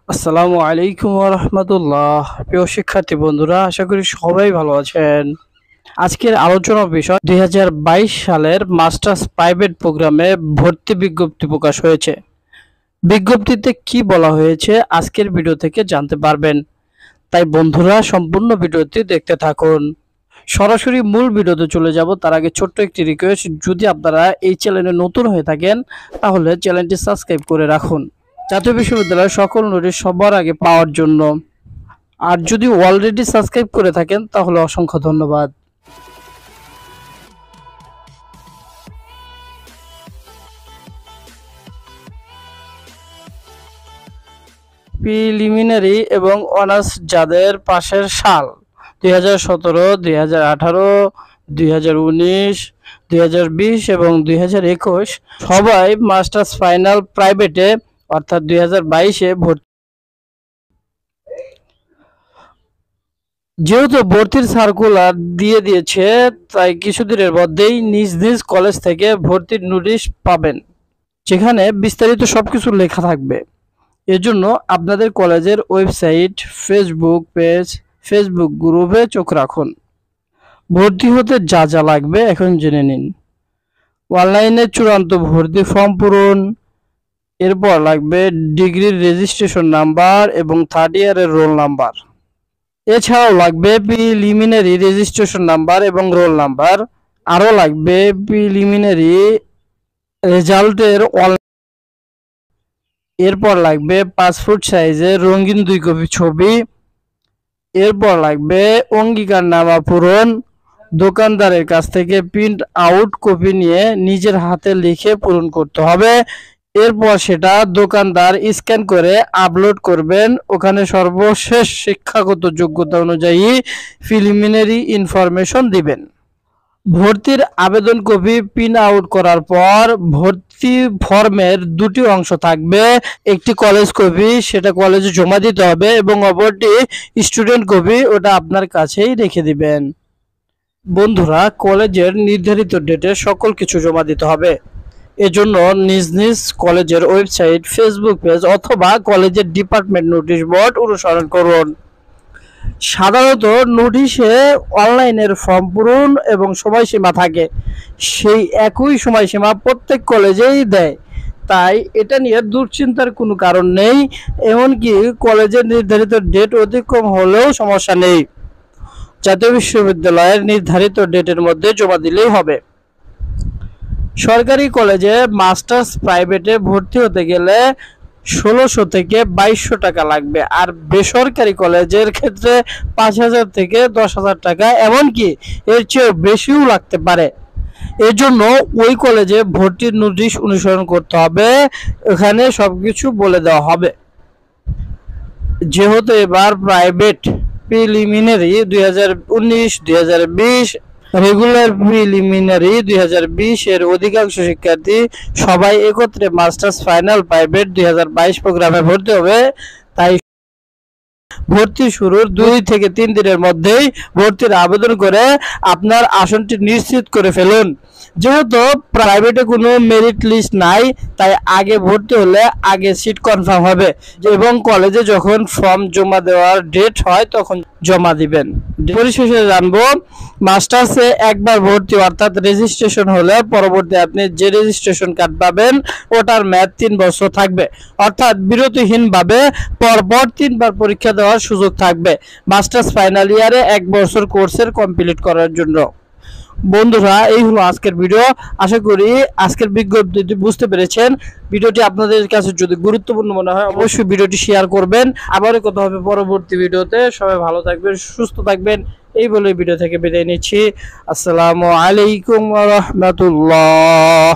আসসালামু আলাইকুম ওয়া রাহমাতুল্লাহ। প্রিয় শিক্ষার্থী বন্ধুরা, আশা করি সবাই ভালো আছেন। আজকের আলোচনার বিষয় 2022 সালের মাস্টার্স প্রাইভেট প্রোগ্রামে ভর্তি বিজ্ঞপ্তি প্রকাশ হয়েছে। বিজ্ঞপ্তিতে কি বলা হয়েছে আজকের ভিডিও থেকে জানতে পারবেন। তাই বন্ধুরা সম্পূর্ণ ভিডিওটি দেখতে থাকুন। সরাসরি মূল ভিডিওতে চলে যাব তার আগে ছোট্ট একটি রিকোয়েস্ট, যদি আপনারা এই চ্যানেলে নতুন হয়ে থাকেন তাহলে চ্যানেলটি সাবস্ক্রাইব করে রাখুন জাতীয় বিশ্ববিদ্যালয়ের সকল নোটিশ সবার আগে পাওয়ার জন্য। আর যদি অলরেডি সাবস্ক্রাইব করে থাকেন তাহলে অসংখ্য ধন্যবাদ। প্রিলিমিনারি এবং অনার্স যাদের পাশের সাল 2017, 2018, 2019, 2020 এবং 2021 সবাই মাস্টার্স ফাইনাল প্রাইভেটে অর্থাৎ 2022-এ ভর্তি। যেহেতু ভর্তির সার্কুলার দিয়ে দিয়েছে, তাই কিছুদিনের মধ্যেই নিজ নিজ কলেজ থেকে ভর্তির নোটিশ পাবেন, যেখানে বিস্তারিত সবকিছু লেখা থাকবে। এজন্য আপনাদের কলেজের ওয়েবসাইট, ফেসবুক পেজ, ফেসবুক গ্রুপে চোখ রাখুন। ভর্তি হতে যা যা লাগবে এখন জেনে নিন। অনলাইনে চূড়ান্ত ভর্তি ফর্ম পূরণ, এরপর লাগবে ডিগ্রির রেজিস্ট্রেশন নাম্বার এবং থার্ড ইয়ারের রোল নাম্বার। এছাড়াও লাগবে প্রিলিমিনারি রেজিস্ট্রেশন নাম্বার এবং রোল নাম্বার। আরও লাগবে প্রিলিমিনারি রেজাল্টের। এরপর লাগবে পাসপোর্ট সাইজের রঙিন 2 কপি ছবি। এরপর লাগবে অঙ্গীকারনামা পূরণ। দোকানদারের কাছ থেকে প্রিন্ট আউট কপি নিয়ে নিজের হাতে লিখে পূরণ করতে হবে। এরপর সেটা দোকানদার স্ক্যান করে আপলোড করবেন। ওখানে সর্বশেষ শিক্ষাগত যোগ্যতা অনুযায়ী প্রিলিমিনারি ইনফরমেশন দিবেন। ভর্তির আবেদন কপি প্রিন্ট আউট করার পর ভর্তি ফর্মের 2টি অংশ থাকবে। একটি কলেজ কপি, সেটা কলেজে জমা দিতে হবে, এবং অপরটি স্টুডেন্ট কপি, ওটা আপনার কাছেই রেখে দিবেন। বন্ধুরা, কলেজের নির্ধারিত ডেটে সকল কিছু জমা দিতে হবে। এজন্য নিজ নিজ কলেজের ওয়েবসাইট, ফেসবুক পেজ অথবা কলেজের ডিপার্টমেন্ট নোটিশ বোর্ড অনুসরণ করুন। সাধারণত নোটিশে অনলাইনের ফর্ম পূরণ এবং সময়সীমা থাকে, সেই একই সময়সীমা প্রত্যেক কলেজেই দেয়। তাই এটা নিয়ে দুশ্চিন্তার কোনো কারণ নেই। এমনকি কলেজের নির্ধারিত ডেট অতিক্রম হলেও সমস্যা নেই। জাতীয় বিশ্ববিদ্যালয়ের নির্ধারিত ডেটের মধ্যে জমা দিলেই হবে। সরকারি কলেজে মাস্টার্স প্রাইভেটে ভর্তি হতে গেলে 1600 থেকে 2200 টাকা লাগবে, আর বেসরকারি কলেজের ক্ষেত্রে 5000 থেকে 10,000 টাকা, এমনকি এর চেয়ে বেশিও লাগতে পারে। এজন্য ওই কলেজে ভর্তির নোটিশ অনুসরণ করতে হবে, এখানে সবকিছু বলে দেওয়া হবে। যেহেতু এবার প্রাইভেট প্রিলিমিনারি 2019, 2020, রেগুলার প্রিলিমিনারি 2020 এর অধিকাংশ শিক্ষার্থী সবাই একত্রে মাস্টার্স ফাইনাল প্রাইভেট 2022 প্রোগ্রামে ভর্তি হবে। তাই ভর্তি শুরুর 2 থেকে 3 দিনের মধ্যেই ভর্তির আবেদন করে আপনার আসনটি নিশ্চিত করে ফেলুন। যেহেতু প্রাইভেটে কোনো মেরিট লিস্ট নাই, তাই আগে ভর্তি হলে আগে সিট কনফার্ম হবে, এবং কলেজে যখন ফর্ম জমা দেওয়ার ডেট হয় তখন জমা দিবেন। পরিশেষে জানবো, মাস্টার্সে একবার ভর্তি অর্থাৎ রেজিস্ট্রেশন হলে পরবর্তী আপনি যে রেজিস্ট্রেশন কার্ড পাবেন ওটার মেয়াদ 3 বছর থাকবে, অর্থাৎ বিরতিহীনভাবে পরপর 3 বার পরীক্ষা দেওয়ার সুযোগ থাকবে মাস্টার্স ফাইনাল ইয়ারে 1 বছর কোর্সের কমপ্লিট করার জন্য। বন্ধুরা, এই হলো আজকের ভিডিও। আশা করি আজকের বিজ্ঞপ্তিটি বুঝতে পেরেছেন। ভিডিওটি আপনাদের কাছে যদি গুরুত্বপূর্ণ মনে হয় অবশ্যই ভিডিওটি শেয়ার করবেন। আবারও কথা হবে পরবর্তী ভিডিওতে। সবাই ভালো থাকবেন, সুস্থ থাকবেন, এই বলে ভিডিও থেকে বিদায় নিচ্ছি। আসসালামু আলাইকুম ওয়া রাহমাতুল্লাহ।